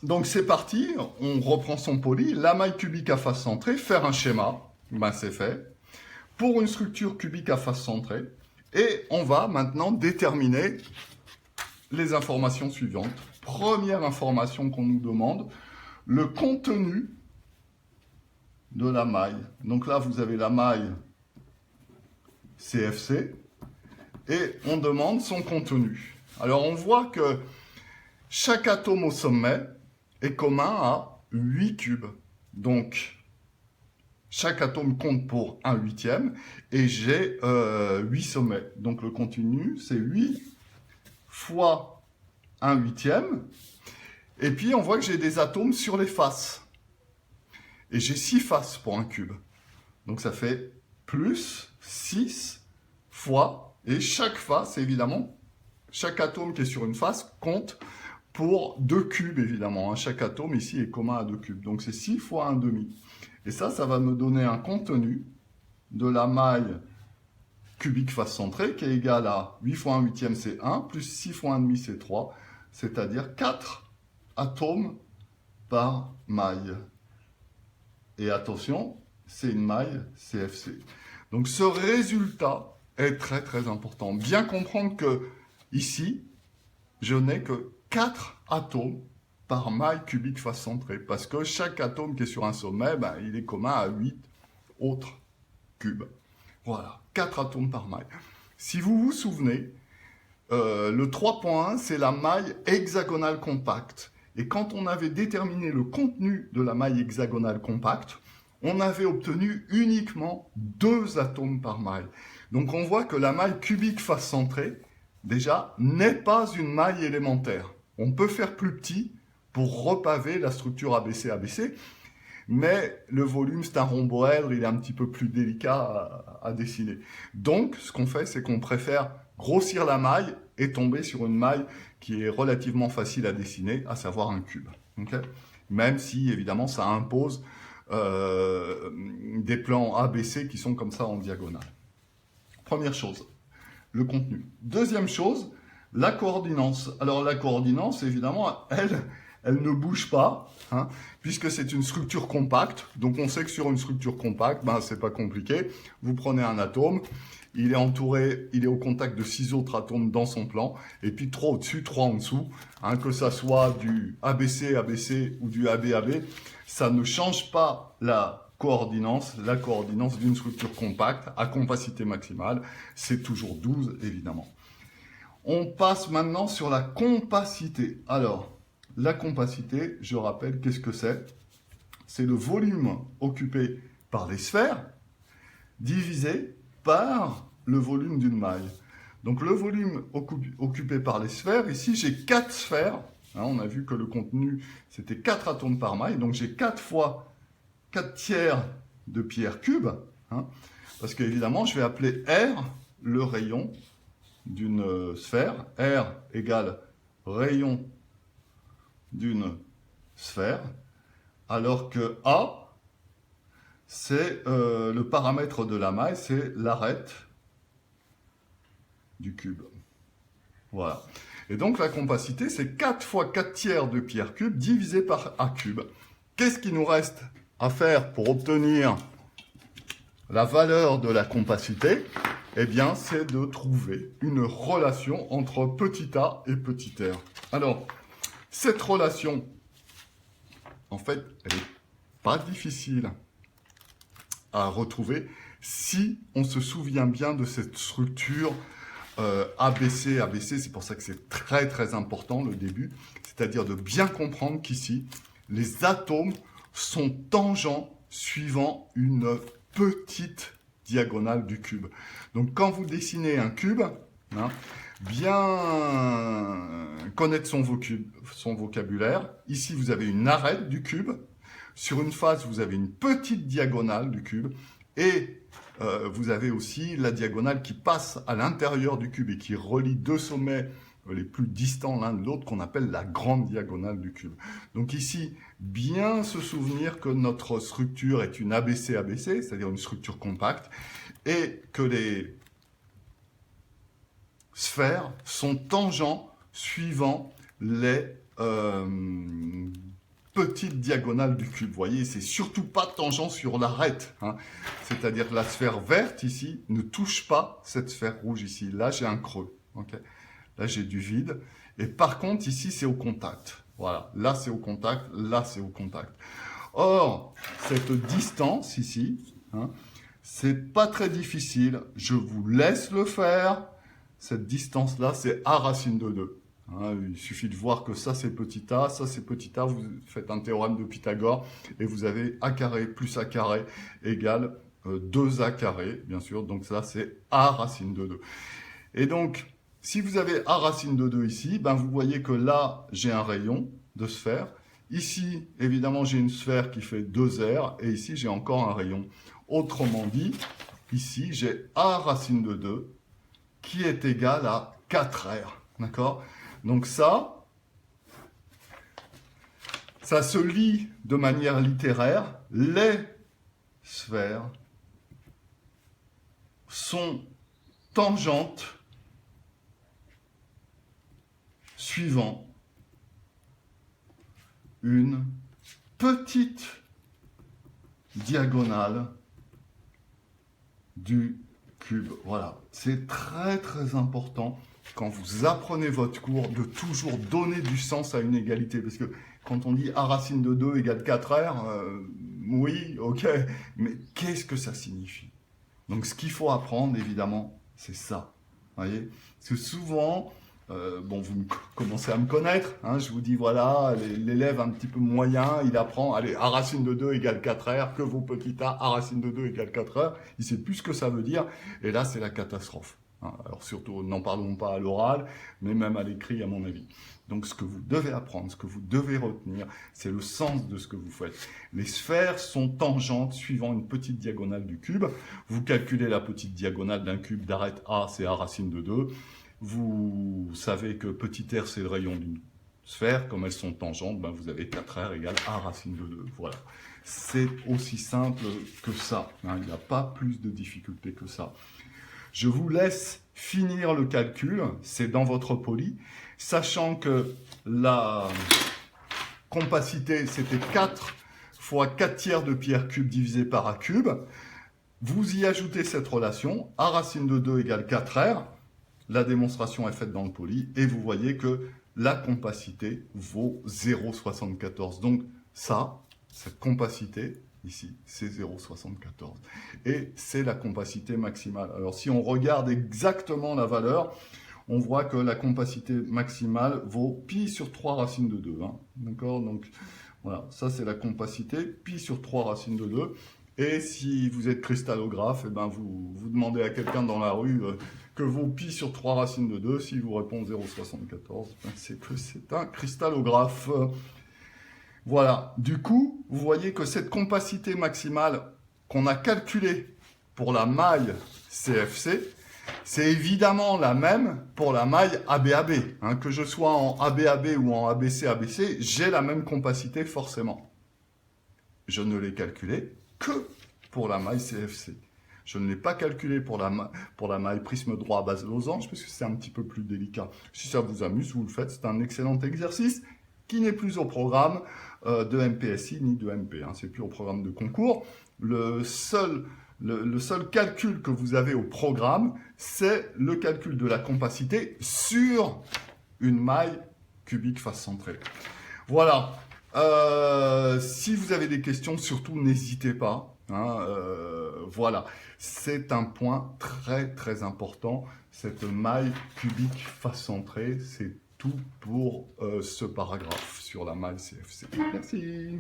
Donc c'est parti, on reprend son poly, la maille cubique à face centrée, faire un schéma, ben c'est fait, pour une structure cubique à face centrée, et on va maintenant déterminer les informations suivantes. Première information qu'on nous demande, le contenu de la maille. Donc là, vous avez la maille CFC, et on demande son contenu. Alors on voit que chaque atome au sommet est commun à 8 cubes. Donc, chaque atome compte pour 1/8, et j'ai 8 sommets. Donc, le contenu, c'est 8 fois 1/8. Et puis, on voit que j'ai des atomes sur les faces. Et j'ai 6 faces pour un cube. Donc, ça fait plus 6 fois. Et chaque face, évidemment, chaque atome qui est sur une face compte pour 2 cubes, évidemment. Chaque atome ici est commun à 2 cubes. Donc, c'est 6 fois 1/2. Et ça va me donner un contenu de la maille cubique face centrée qui est égal à 8 fois 1/8, c'est 1, plus 6 fois 1/2, c'est 3, c'est-à-dire 4 atomes par maille. Et attention, c'est une maille CFC. Donc, ce résultat est très, très important. Bien comprendre que ici, je n'ai que 4 atomes par maille cubique face centrée, parce que chaque atome qui est sur un sommet, ben, il est commun à 8 autres cubes. Voilà, 4 atomes par maille. Si vous vous souvenez, le 3.1, c'est la maille hexagonale compacte. Et quand on avait déterminé le contenu de la maille hexagonale compacte, on avait obtenu uniquement 2 atomes par maille. Donc on voit que la maille cubique face centrée, déjà, n'est pas une maille élémentaire. On peut faire plus petit pour repaver la structure ABC-ABC, mais le volume, c'est un rhomboèdre, il est un petit peu plus délicat à dessiner. Donc, ce qu'on fait, c'est qu'on préfère grossir la maille et tomber sur une maille qui est relativement facile à dessiner, à savoir un cube. Okay, même si, évidemment, ça impose des plans ABC qui sont comme ça en diagonale. Première chose, le contenu. Deuxième chose, la coordinance. Alors la coordinance, évidemment, elle ne bouge pas, hein, puisque c'est une structure compacte. Donc on sait que sur une structure compacte, ben, c'est pas compliqué. Vous prenez un atome, il est entouré, il est au contact de 6 autres atomes dans son plan, et puis 3 au-dessus, 3 en dessous, hein, que ça soit du ABC-ABC ou du AB-AB, ça ne change pas la coordinance d'une structure compacte à compacité maximale, c'est toujours 12, évidemment. On passe maintenant sur la compacité. Alors, la compacité, je rappelle, qu'est-ce que c'est? C'est le volume occupé par les sphères divisé par le volume d'une maille. Donc, le volume occupé par les sphères, ici, j'ai 4 sphères. Hein, on a vu que le contenu, c'était 4 atomes par maille. Donc, j'ai 4 fois 4 tiers de pierre cube. Hein, parce qu'évidemment, je vais appeler R le rayon d'une sphère. R égale rayon d'une sphère, alors que A, c'est le paramètre de la maille, c'est l'arête du cube. Voilà. Et donc la compacité, c'est 4 fois 4 tiers de pierre cube divisé par A cube. Qu'est-ce qu'il nous reste à faire pour obtenir la valeur de la compacité? Eh bien, c'est de trouver une relation entre petit a et petit r. Alors, cette relation, en fait, elle n'est pas difficile à retrouver si on se souvient bien de cette structure ABC. ABC, c'est pour ça que c'est très très important le début, c'est-à-dire de bien comprendre qu'ici, les atomes sont tangents suivant une petite diagonale du cube. Donc quand vous dessinez un cube, hein, bien connaître son vocabulaire. Ici, vous avez une arête du cube. Sur une face, vous avez une petite diagonale du cube. Et vous avez aussi la diagonale qui passe à l'intérieur du cube et qui relie 2 sommets les plus distants l'un de l'autre, qu'on appelle la grande diagonale du cube. Donc ici, bien se souvenir que notre structure est une ABC-ABC, c'est-à-dire une structure compacte, et que les sphères sont tangents suivant les petite diagonale du cube. Vous voyez, c'est surtout pas tangent sur l'arête. Hein. C'est-à-dire que la sphère verte ici ne touche pas cette sphère rouge ici. Là, j'ai un creux. Okay, là, j'ai du vide. Et par contre, ici, c'est au contact. Voilà, là, c'est au contact. Là, c'est au contact. Or, cette distance ici, hein, c'est pas très difficile. Je vous laisse le faire. Cette distance-là, c'est a racine de 2. Hein, il suffit de voir que ça, c'est petit a, ça, c'est petit a. Vous faites un théorème de Pythagore et vous avez a carré plus a carré égale 2a carré, bien sûr. Donc ça, c'est a racine de 2. Et donc, si vous avez a racine de 2 ici, ben vous voyez que là, j'ai un rayon de sphère. Ici, évidemment, j'ai une sphère qui fait 2R. Et ici, j'ai encore un rayon. Autrement dit, ici, j'ai a racine de 2 qui est égal à 4R. D'accord? Donc ça se lit de manière littéraire. Les sphères sont tangentes suivant une petite diagonale du cube. Voilà, c'est très très important quand vous apprenez votre cours de toujours donner du sens à une égalité. Parce que quand on dit a racine de 2 égale 4R, oui, ok, mais qu'est-ce que ça signifie? Donc ce qu'il faut apprendre, évidemment, c'est ça. Voyez, parce que souvent, bon, vous commencez à me connaître, hein, je vous dis, voilà, l'élève un petit peu moyen, il apprend, allez, a racine de 2 égale 4R, que vaut petit a racine de 2 égale 4R, il sait plus ce que ça veut dire, et là, c'est la catastrophe. Hein. Alors surtout, n'en parlons pas à l'oral, mais même à l'écrit, à mon avis. Donc, ce que vous devez apprendre, ce que vous devez retenir, c'est le sens de ce que vous faites. Les sphères sont tangentes suivant une petite diagonale du cube. Vous calculez la petite diagonale d'un cube d'arête A, c'est a racine de 2. Vous savez que petit r, c'est le rayon d'une sphère. Comme elles sont tangentes, ben vous avez 4r égale a racine de 2. Voilà. C'est aussi simple que ça. Hein. Il n'y a pas plus de difficulté que ça. Je vous laisse finir le calcul. C'est dans votre poly. Sachant que la compacité, c'était 4 fois 4 tiers de pi r cube divisé par a cube. Vous y ajoutez cette relation. A racine de 2 égale 4r. La démonstration est faite dans le poly et vous voyez que la compacité vaut 0,74. Donc ça, cette compacité, ici, c'est 0,74. Et c'est la compacité maximale. Alors si on regarde exactement la valeur, on voit que la compacité maximale vaut pi sur 3 racine de 2. Hein. D'accord? Donc voilà, ça c'est la compacité, pi sur 3 racine de 2. Et si vous êtes cristallographe, eh ben vous demandez à quelqu'un dans la rue que vaut pi sur 3 racines de 2. S'il vous répond 0,74, ben c'est que c'est un cristallographe. Voilà. Du coup, vous voyez que cette compacité maximale qu'on a calculée pour la maille CFC, c'est évidemment la même pour la maille ABAB. Hein, que je sois en ABAB ou en ABC-ABC, j'ai la même compacité forcément. Je ne l'ai calculée que pour la maille CFC. Je ne l'ai pas calculé pour la maille prisme droit à base losange, parce que c'est un petit peu plus délicat. Si ça vous amuse, vous le faites, c'est un excellent exercice qui n'est plus au programme de MPSI ni de MP. Hein. C'est plus au programme de concours. Le seul calcul que vous avez au programme, c'est le calcul de la compacité sur une maille cubique face centrée. Voilà. Si vous avez des questions, surtout n'hésitez pas. Hein, voilà, c'est un point très très important. Cette maille cubique face centrée, c'est tout pour ce paragraphe sur la maille CFC. Merci.